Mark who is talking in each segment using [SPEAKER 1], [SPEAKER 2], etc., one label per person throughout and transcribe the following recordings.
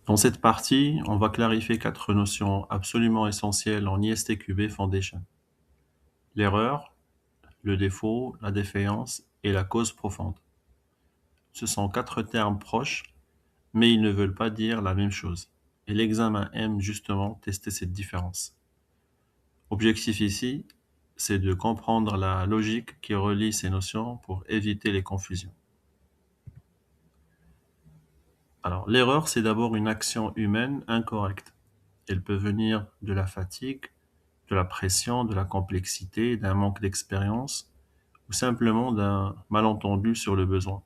[SPEAKER 1] Dans cette partie, on va clarifier 4 notions absolument essentielles en ISTQB Foundation. L'erreur, le défaut, la défaillance et la cause profonde. Ce sont 4 termes proches, mais ils ne veulent pas dire la même chose. Et l'examen aime justement tester cette différence. Objectif ici, c'est de comprendre la logique qui relie ces notions pour éviter les confusions. Alors, l'erreur, c'est d'abord une action humaine incorrecte. Elle peut venir de la fatigue, de la pression, de la complexité, d'un manque d'expérience ou simplement d'un malentendu sur le besoin.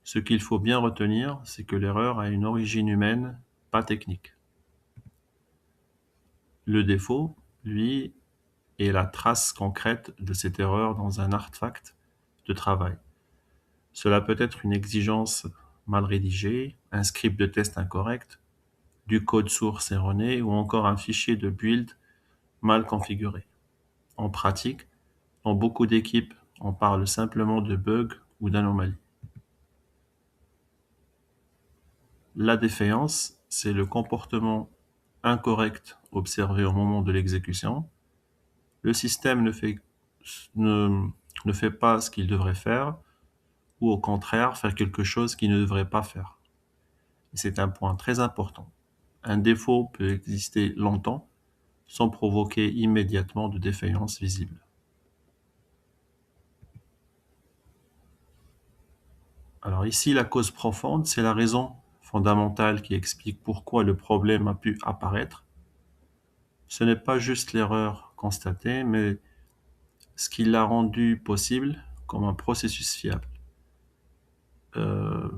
[SPEAKER 1] Ce qu'il faut bien retenir, c'est que l'erreur a une origine humaine, pas technique. Le défaut, lui, est la trace concrète de cette erreur dans un artefact de travail. Cela peut être une exigence mal rédigée, un script de test incorrect, du code source erroné ou encore un fichier de build mal configuré. En pratique, dans beaucoup d'équipes, on parle simplement de bug ou d'anomalie. La défaillance, c'est le comportement incorrect observé au moment de l'exécution. Le système ne, ne fait pas ce qu'il devrait faire, ou au contraire faire quelque chose qu'il ne devrait pas faire. Et c'est un point très important. Un défaut peut exister longtemps sans provoquer immédiatement de défaillance visible. Alors ici, la cause profonde, c'est la raison fondamentale qui explique pourquoi le problème a pu apparaître. Ce n'est pas juste l'erreur constatée, mais ce qui l'a rendu possible comme un processus fiable. Euh,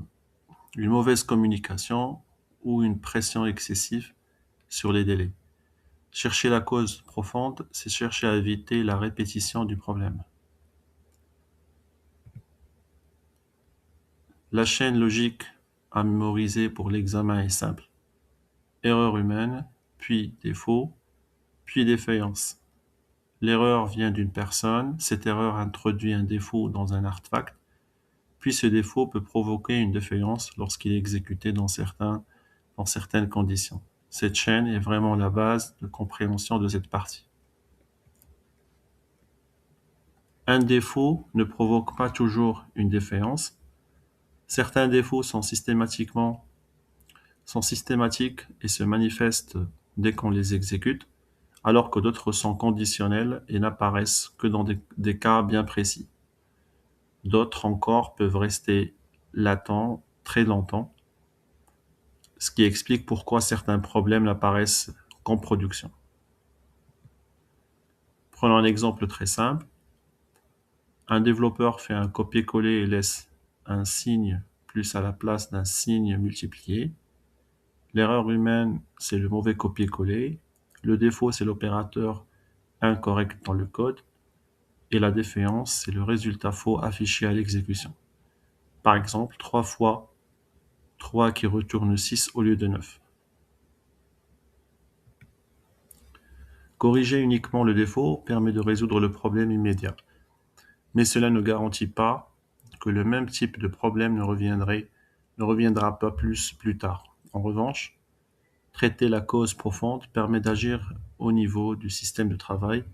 [SPEAKER 1] une mauvaise communication ou une pression excessive sur les délais. Chercher la cause profonde, c'est chercher à éviter la répétition du problème. La chaîne logique à mémoriser pour l'examen est simple. Erreur humaine, puis défaut, puis défaillance. L'erreur vient d'une personne, cette erreur introduit un défaut dans un artefact, puis ce défaut peut provoquer une défaillance lorsqu'il est exécuté dans certaines conditions. Cette chaîne est vraiment la base de compréhension de cette partie. Un défaut ne provoque pas toujours une défaillance. Certains défauts sont systématiques et se manifestent dès qu'on les exécute, alors que d'autres sont conditionnels et n'apparaissent que dans des cas bien précis. D'autres encore peuvent rester latents très longtemps, ce qui explique pourquoi certains problèmes n'apparaissent qu'en production. Prenons un exemple très simple. Un développeur fait un copier-coller et laisse un signe plus à la place d'un signe multiplié. L'erreur humaine, c'est le mauvais copier-coller. Le défaut, c'est l'opérateur incorrect dans le code. Et la défaillance, c'est le résultat faux affiché à l'exécution. Par exemple, 3 fois 3 qui retourne 6 au lieu de 9. Corriger uniquement le défaut permet de résoudre le problème immédiat. Mais cela ne garantit pas que le même type de problème ne reviendra pas plus tard. En revanche, traiter la cause profonde permet d'agir au niveau du système de travail,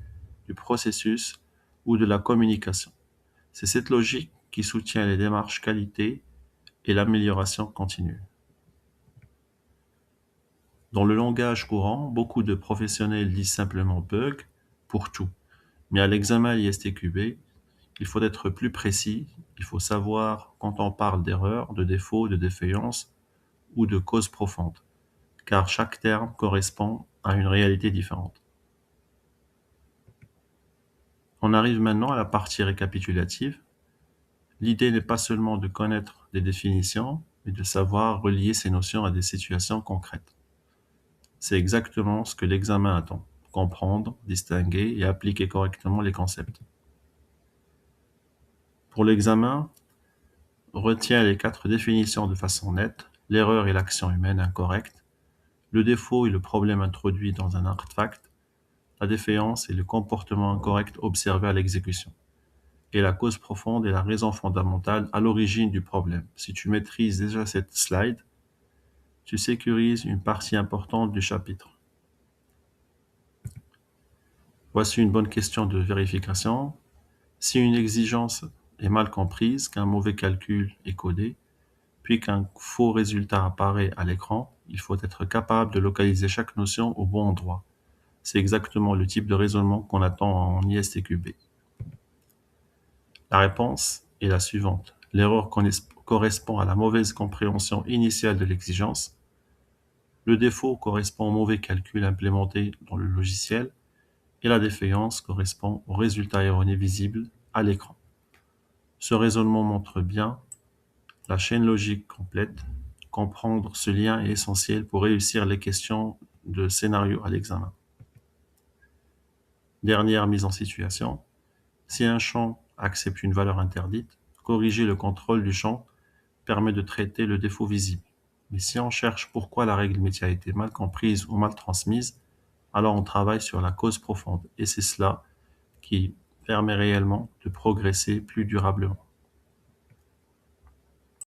[SPEAKER 1] du processus ou de la communication. C'est cette logique qui soutient les démarches qualité et l'amélioration continue. Dans le langage courant, beaucoup de professionnels disent simplement bug pour tout. Mais à l'examen ISTQB, il faut être plus précis, il faut savoir quand on parle d'erreur, de défaut, de défaillance ou de cause profonde, car chaque terme correspond à une réalité différente. On arrive maintenant à la partie récapitulative. L'idée n'est pas seulement de connaître des définitions, mais de savoir relier ces notions à des situations concrètes. C'est exactement ce que l'examen attend, comprendre, distinguer et appliquer correctement les concepts. Pour l'examen, retiens les 4 définitions de façon nette. L'erreur est l'action humaine incorrecte. Le défaut est le problème introduit dans un artefact. La défaillance est le comportement incorrect observé à l'exécution. Et la cause profonde est la raison fondamentale à l'origine du problème. Si tu maîtrises déjà cette slide, tu sécurises une partie importante du chapitre. Voici une bonne question de vérification. Si une exigence est mal comprise, qu'un mauvais calcul est codé, puis qu'un faux résultat apparaît à l'écran, il faut être capable de localiser chaque notion au bon endroit. C'est exactement le type de raisonnement qu'on attend en ISTQB. La réponse est la suivante. L'erreur correspond à la mauvaise compréhension initiale de l'exigence. Le défaut correspond au mauvais calcul implémenté dans le logiciel. Et la défaillance correspond au résultat erroné visible à l'écran. Ce raisonnement montre bien la chaîne logique complète. Comprendre ce lien est essentiel pour réussir les questions de scénario à l'examen. Dernière mise en situation. Si un champ accepte une valeur interdite, corriger le contrôle du champ permet de traiter le défaut visible. Mais si on cherche pourquoi la règle métier a été mal comprise ou mal transmise, alors on travaille sur la cause profonde. Et c'est cela qui permet réellement de progresser plus durablement.